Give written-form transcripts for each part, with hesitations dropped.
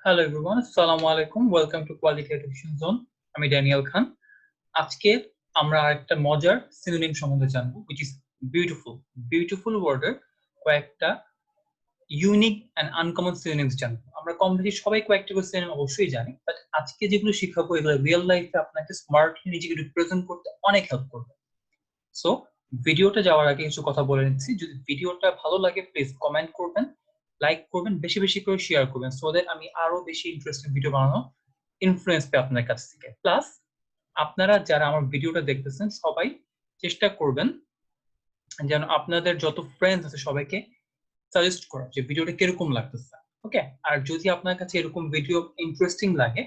Hello everyone, Assalamu alaikum. Welcome to Quality Education Zone. আমি Daniel খান। আজকে আমরা একটা মজার সিনোনিম সম্বন্ধে জানবো, which is beautiful. Beautiful ওয়ার্ডের কয়েকটা ইউনিক এন্ড আনকমন সিনোনিমস জানবো। আমরা কম বেশি সবাই কয়েকটা করে সিনোনিম অবশ্যই জানি, বাট আজকে যেগুলো শিখাবো এগুলো রিয়েল লাইফে আপনাকে স্মার্টলি নিজেকে রিপ্রেজেন্ট করতে অনেক হেল্প করবে। সো ভিডিওটা যাওয়ার আগে কিছু কথা বলে নিচ্ছি। যদি ভিডিওটা ভালো লাগে প্লিজ কমেন্ট করবেন, লাইক করবেন, বেশি বেশি করে শেয়ার করবেন, সো দ্যাট আমি আরো বেশি ইন্টারেস্টিং ভিডিও বানানো ইনফ্লুয়েন্স পাই আপনার কাছ থেকে। প্লাস আপনারা যারা আমার ভিডিওটা দেখতেছেন সবাই চেষ্টা করবেন যেন আপনাদের যত ফ্রেন্ডস আছে সবাইকে সাজেস্ট করা যে ভিডিওটা কিরকম লাগতেছে। ওকে, আর যদি আপনার কাছে এরকম ভিডিও ইন্টারেস্টিং লাগে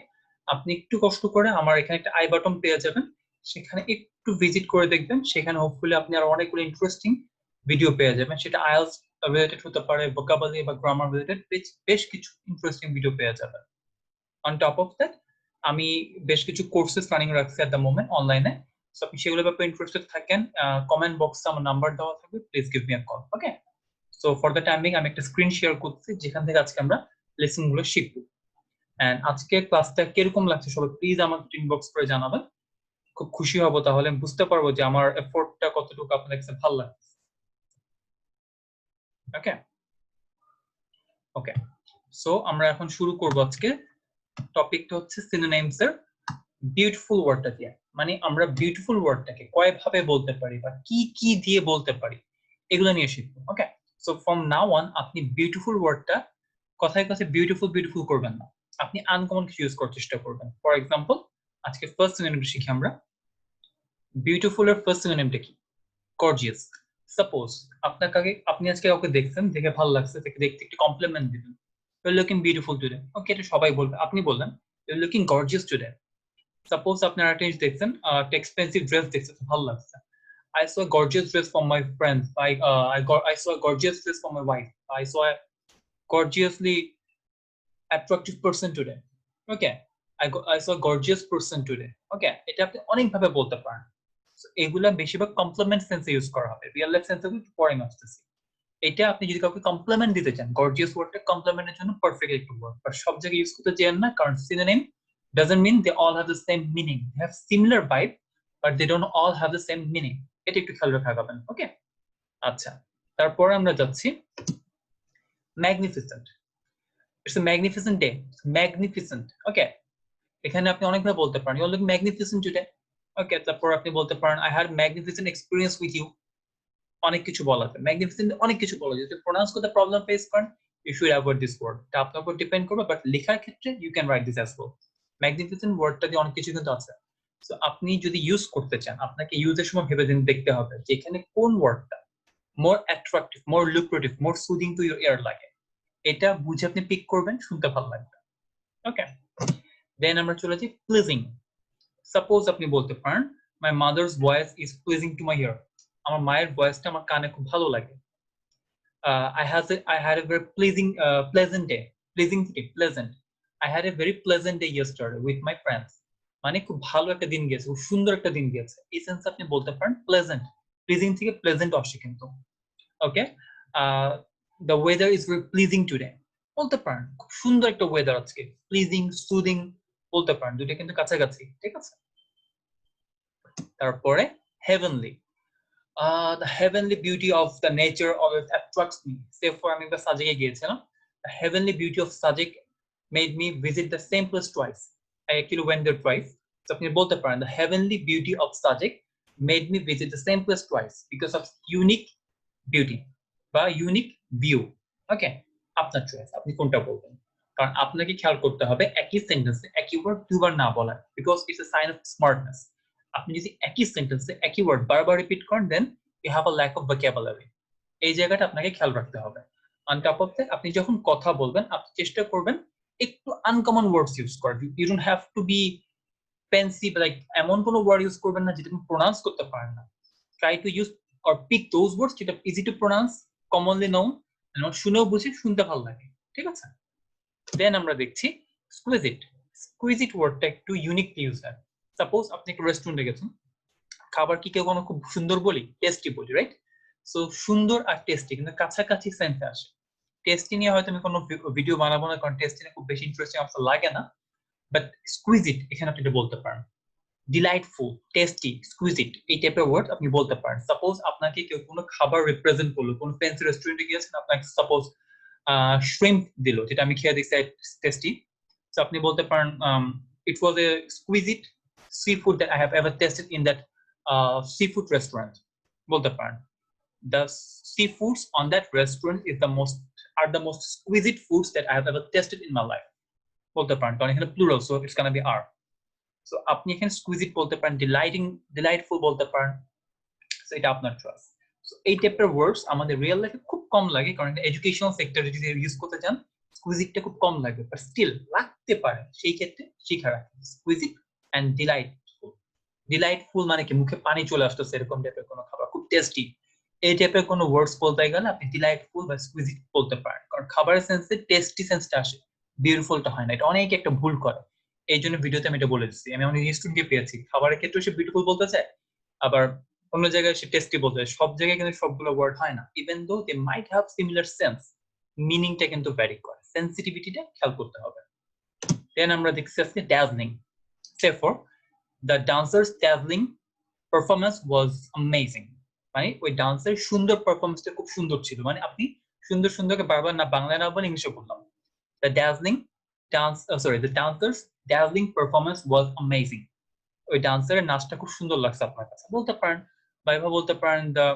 আপনি একটু কষ্ট করে আমার এখানে একটা আই বাটন পেয়ে যাবেন, সেখানে একটু ভিজিট করে দেখবেন, সেখানে হোপফুলি আপনি আর অনেকগুলো ইন্টারেস্টিং ভিডিও পেয়ে যাবেন। সেটা আইএলটিএস রিলেটেড হতে পারে, ভোকাবুলারি বা গ্রামার রিলেটেড বেশ কিছু ইন্টারেস্টিং ভিডিও পেয়ে যাবেন। অন টপ অফ দ্যাট আমি বেশ কিছু কোর্সেস রানিং রাখছি এট দ্য মোমেন্ট অনলাইনে। সো আপনি সেগুলোর ব্যাপারে ইন্টারেস্টেড থাকেন, কমেন্ট বক্সে আমার নাম্বার দেওয়া থাকবে, please give me a call. Okay, so for the timing আমি একটা স্ক্রিন শেয়ার করছি যেখান থেকে আজকে আমরা লেসন গুলো শিখবো। এন্ড আজকে ক্লাসটা কিরকম লাগছে সবাই প্লিজ আমাকে ইনবক্স করে জানাবেন, খুব খুশি হব, তাহলে আমি বুঝতে পারবো যে আমার এফোর্টটা কতটুকু আপনাদের কাছে ভালো লাগছে। ওকে ওকে, সো আমরা এখন শুরু করব। আজকে টপিকটা হচ্ছে সিনোনিমস এর বিউটিফুল ওয়ার্ডটা দিয়ে, মানে আমরা বিউটিফুল ওয়ার্ডটাকে কয়ভাবে বলতে পারি বা কি কি দিয়ে বলতে পারি এগুলো নিয়ে শিখবো। ওকে, সো ফ্রম নাও অন আপনি বিউটিফুল ওয়ার্ডটা কথায় কথায় বিউটিফুল বিউটিফুল করবেন না, আপনি আনকমন কিছু ইউজ করার চেষ্টা করবেন। ফর এক্সাম্পল আজকে ফার্স্ট সিনোনিমটা শিখি আমরা। বিউটিফুল এর ফার্স্ট সিনোনিমটা কি? গর্জিয়াস। সাপোজ আপনি আজকে কাউকে দেখছেন, দেখে ভালো লাগছে, তাকে দেখতে একটু কমপ্লিমেন্ট দিবেন, you looking beautiful today. Okay, এটা সবাই বলবে, আপনি বললেন you looking gorgeous today. Suppose আপনার একটা জিনিস দেখছেন, একটা এক্সপেন্সিভ ড্রেস দেখছেন, ভালো লাগছে, I saw a gorgeous dress from my friends. I saw a gorgeous dress from my wife. I saw a gorgeously attractive person today. Okay, I saw a gorgeous person today. Okay, এটা আপনি অনেক ভাবে বলতে পারেন। এগুলা বেশিরভাগ complement সেন্সে use করা হবে, রিয়েল লাইফ সেন্সে পরে আসতেছি। এটা আপনি যদি কাউকে কমপ্লিমেন্ট দিতে চান, গর্জিয়াস ওয়ার্ডটা কমপ্লিমেন্টের জন্য পারফেক্ট একটা ওয়ার্ড, বাট সব জায়গায় ইউজ করতে চান না, কারণ synonym doesn't mean they all have the same meaning. They have similar vibe, but they don't all have the same meaning. এটা একটু খেয়াল রাখবেন। ওকে, আচ্ছা, তারপর আমরা যাচ্ছি magnificent. It's a magnificent day. Magnificent. Okay, এখানে আপনি অনেকভাবে বলতে পারেন, you are looking magnificent today. Okay, তারপর আপনি বলতে পারেন I had magnificent experience with you. অনেক কিছু বলা যায়, ম্যাগনিফিসেন্ট অনেক কিছু বলা যায়। যদি প্রোনাউন্স করতে প্রবলেম ফেস করেন you should avoid this word. এটা আপনার উপর ডিপেন্ড করবে, বাট লেখার ক্ষেত্রে you can write this as well. Magnificent ওয়ার্ডটা দিয়ে অনেক কিছু কিন্তু আছে। সো আপনি যদি ইউজ করতে চান আপনাকে ইউজের সময় ভেবে দেখতে হবে যে এখানে কোন ওয়ার্ডটা more attractive, more lucrative, more soothing to your ear লাগে, এটা বুঝে আপনি পিক করবেন, শুনতে ভালো লাগবে। ওকে, দেন আমরা চলে যাই প্লিজিং। সাপোজ আপনি বলতে পারেন my mother's voice is pleasing to my ear. আমার মায়ের ভয়েসটা আমার কানে খুব ভালো লাগে। I had a very pleasant day. Pleasant. I had a very pleasant day yesterday with my friends. মানে খুব ভালো একটা দিন গেছে, খুব সুন্দর একটা দিন গেছে, এই সেন্সে আপনি বলতে পারেন প্লেজেন্ট। প্লিজিং থেকে প্লেজেন্ট আসে কিন্তু। Okay, the weather is very pleasing today বলতে পারেন, খুব সুন্দর একটা ওয়েদার আজকে। প্লিজিং, সুদিং বলতে পারেন, দুটো কিন্তু কাছাকাছি। ঠিক আছে, তারপরে heavenly. The heavenly beauty of the nature always attracts me. Say for আমি সাজেকে গিয়েছিলাম, the heavenly beauty of Sajik made me visit the same place twice. I actually went there twice. So আপনি বলতে পারেন the heavenly beauty of Sajik made me visit the same place twice because of unique beauty বা unique view. ওকে, আপনার choice, আপনি কোনটা বলবেন, কারণ আপনাকে খেয়াল করতে হবে একই সেন্টেন্সে একই ওয়ার্ড দুবার না বলা, because it's a sign of smartness. আপনি যদি একই সেন্টেন্সে একই ওয়ার্ড বারবার রিপিট করেন then you have a lack of vocabulary. এই জায়গাটা আপনাকে খেয়াল রাখতে হবে। অন টপ অফ দ্যাট আপনি যখন কথা বলবেন আপনি চেষ্টা করবেন একটু আনকমন ওয়ার্ডস ইউজ করার। You don't have to be fancy, like এমন কোনো ওয়ার্ড ইউজ করবেন না যেটা আপনি প্রোনাউন্স করতে পারেন না। Try to use or pick those words যেটা easy to pronounce, commonly known, শুনেও বুঝে শুনতে ভালো লাগে। ঠিক আছে, দেন আমরা দেখছি স্কুইজিট। স্কুইজিট ওয়ার্ডটা একটু ইউনিকলি ইউজ হয়। সাপোজ আপনি একটা রেস্টুরেন্টে গেছেন, খাবার কি কেউ কোনো খুব সুন্দর বলি, টেস্টি বলি, রাইট? সো সুন্দর আর টেস্টি কিন্তু কাছাকাছি সেন্সে আসে। টেস্টি নিয়ে হয়তো আমি কোনো ভিডিও বানাবো না, কারণ টেস্টি খুব বেশি ইন্টারেস্টিং আমার লাগে না, বাট স্কুইজিট এখানে আপনি এটা বলতে পারেন। ডিলাইটফুল, টেস্টি, স্কুইজিট এই টাইপের ওয়ার্ড আপনি বলতে পারেন। সাপোজ আপনাকে কেউ কোনো খাবার রিপ্রেজেন্ট করলো, কোনো ফ্যান্সি রেস্টুরেন্টে গিয়েছেন, আপনাকে সাপোজ শ্রিম্প দিল, যেটা আমি খেয়ে দেখছি টেস্টি, তো আপনি বলতে পারেন it was a exquisite sea food that I have ever tasted in that sea food restaurant বলতে পারেন। The seafoods on that restaurant are the most exquisite foods that I have ever tasted in my life. বলতে পারেন, কারণ এখানে plural, so it's gonna be are. So আপনি এখানে স্কুইজিট বলতে পারেন, ডিলাইটফুল বলতে পারেন। সো এটা আপনার চয়েস। সো এই টাইপের ওয়ার্ডস আমাদের রিয়েল লাইফে খুব কম লাগে, কারণ এডুকেশনাল সেক্টরে যদি ইউজ করতে চান স্কুইজিটটা খুব কম লাগে, বাট স্টিল লাগতে পারে, সেই ক্ষেত্রে শিখা রাখেন স্কুইজিট এন্ড ডিলাইটফুল মানে কি মুখে পানি চলে আসতেছে এরকম টাইপের কোনো খাবার, খুব টেস্টি, এই টাইপের কোনো ওয়ার্ডস বলতে গেলে আপনি ডিলাইটফুল বা স্কুইজিট বলতে পারেন, কারণ খাবারের সেন্সে টেস্টি সেন্সটা আসে, বিউটিফুলটা হয় না। এটা অনেকে একটা ভুল করে, এই জন্য ভিডিওতে আমি এটা বলে দিচ্ছি। আমি অনেক স্টুডেন্টকে পেয়েছি খাবারের ক্ষেত্রে সে বিউটিফুল বলতে চায়, আবার অন্য জায়গায় সে টেস্টি বলতে চায়। সব জায়গায় কিন্তু সবগুলো ওয়ার্ড হয় না, even though they might have similar sense, মিনিংটা কিন্তু ভ্যারি করে, সেন্সিটিভিটিটা খেয়াল করতে হবে। দেন আমরা দেখছি আজকে dazzling. therefore the dancer's dazzling performance was amazing, মানে ওই ডান্সের সুন্দর পারফরম্যান্সটা খুব সুন্দর ছিল, মানে আপনি সুন্দর সুন্দরকে বারবার না বাংলায় না বলে ইংলিশে বললাম। the dancer's dazzling performance was amazing, ওই ডান্সারের নাচটা খুব সুন্দর লাগছে আপনার কাছে বলতে পারেন, বা এভাবে বলতে পারেন the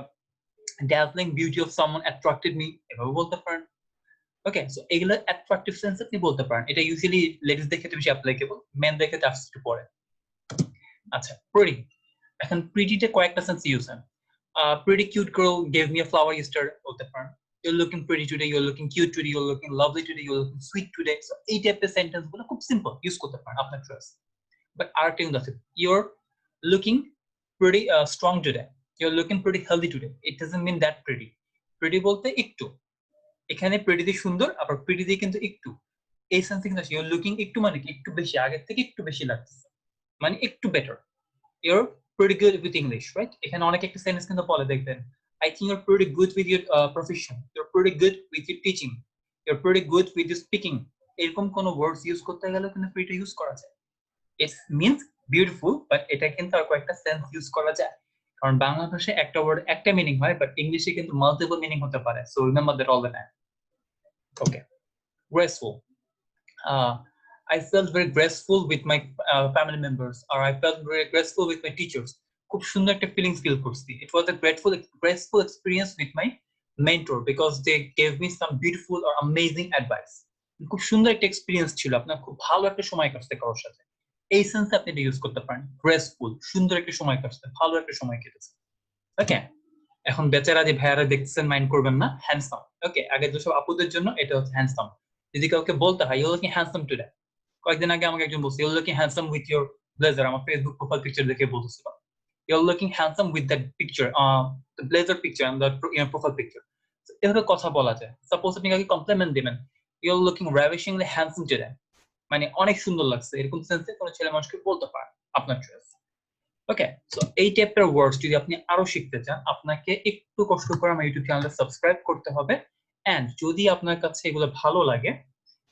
dazzling beauty of someone attracted me, এভাবে বলতে পারেন। ওকে, সো এগুলো অ্যাট্রাকটিভ সেন্স আপনি বলতে পারেন। এটা ইউজুয়ালি লেডিসদের ক্ষেত্রে বেশি অ্যাপ্লিকেবল, মেনদের ক্ষেত্রে আসতে পড়ে। আচ্ছা, প্রিটি। এখন প্রিটিতে কয়েকটা সেন্স ইউজ হয়। Pretty cute girl gave me a flower yesterday বলতে পারেন, you're looking pretty today, you're looking cute today, you're looking lovely today, you're looking sweet today। So এই টাইপের সেন্টেন্স গুলো খুব সিম্পল ইউজ করতে পারেন আপনার চয়েস। বাট আরেকটা ইউজ আছে, you're looking pretty strong today, you're looking pretty healthy today, it doesn't mean that pretty। pretty বলতে একটু, এখানে প্রিটি দিয়ে সুন্দর, আবার প্রিটি দিয়ে কিন্তু একটু, এই সেন্সে কিন্তু ইউর লুকিং একটু মানে কি একটু বেশি, আগের থেকে একটু বেশি লাগছে, মানে একটু better. Your pretty good with English, right? এখানে অনেক একটা সেন্টেন্স কিন্তু বলে দেখবেন, I think you're pretty good with your profession, you're pretty good with your teaching, you're pretty good with your speaking। এরকম কোন ওয়ার্ডস ইউজ করতে গেলে কিন্তু pretty ইউজ করা যায়। It means beautiful, but এটা কিন্তু আর কয়েকটা সেন্স ইউজ করা যায়, কারণ বাংলা ভাষায় একটা ওয়ার্ড একটা মিনিং হয়, বাট ইংলিশে কিন্তু মাল্টিপল মিনিং হতে পারে। So remember that all the time. Okay, graceful. I felt very graceful with my family members, or I felt very graceful with my teachers. খুব সুন্দর একটা ফিলিংস ফিল করছি। It was a graceful experience with my mentor because they gave me some beautiful or amazing advice. খুব সুন্দর একটা experience ছিল, আপনার খুব ভালো একটা সময় কাটছে কারোর সাথে, এই সেন্সে আপনি এটা ইউজ করতে পারেন। গ্রেসফুল, সুন্দর একটা সময় কাটছে, ভালো একটা সময় কেটেছে। ওকে, এখন বেচারা যে ভাইয়ারা দেখতেছেন মাইন্ড করবেন না, হ্যান্ডসাম। ওকে, আগে যেসব আপুদের জন্য এটা হচ্ছে হ্যান্ডসাম। যদি কাউকে বলতে হয় ইউ লুকিং হ্যান্ডসাম টুডে, কয়েকদিন আগে আমাকে একজন বলছে you looking handsome with your blazer, আমার ফেসবুক প্রোফাইল পিকচার দেখে বলতেছিল you looking handsome with that picture, the blazer picture and the profile picture. এভাবে কথা বলা যায়। সাপোজ আপনি কাউকে কমপ্লিমেন্ট দিবেন, you looking ravishingly handsome today, মানে অনেক সুন্দর লাগছে, এরকম সেন্সে কোনো ছেলে মানুষকে বলতে পারে, আপনার চয়েস। ওকে, সো এই টাইপের ওয়ার্ডস যদি আপনি আরো শিখতে চান, আপনাকে একটু কষ্ট করে আমার ইউটিউব চ্যানেলটা সাবস্ক্রাইব করতে হবে। এন্ড যদি আপনার কাছে এগুলো ভালো লাগে,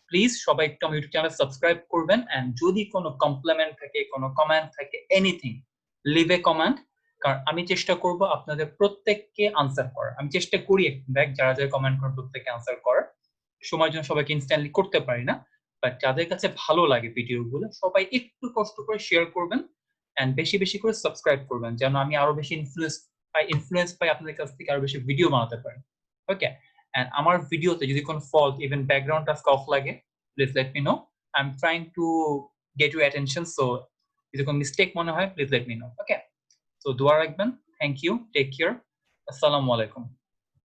প্লিজ সবাই একটু আমার ইউটিউব চ্যানেল সাবস্ক্রাইব করবেন। এন্ড যদি কোনো কমপ্লিমেন্ট থাকে, কোনো কমেন্ট থাকে, এনিথিং, লিভ এ কমেন্ট, কারণ আমি চেষ্টা করব আপনাদের প্রত্যেককে আনসার করার। আমি চেষ্টা করি যারা যারা কমেন্ট করেন প্রত্যেককে আনসার করার, সময়ের জন্য সবাইকে ইনস্ট্যান্টলি করতে পারি না, বাট যাদের কাছে ভালো লাগে ভিডিওগুলো সবাই একটু কষ্ট করে শেয়ার করবেন এন্ড বেশি বেশি করে সাবস্ক্রাইব করবেন, যেন আমি আরো বেশি ইনফ্লুয়েন্স পাই আপনাদের কাছ থেকে, আরো বেশি ভিডিও বানাতে পারি। ওকে, এন্ড আমার ভিডিওতে যদি কোনো fault, even background task off লাগে, please let me know, I am trying to get your attention. So যদি কোনো মিস্টেক মনে হয় please let me know. Okay, so দোয়া রাখবেন। থ্যাংক ইউ, টেক কেয়ার, আসসালামু আলাইকুম।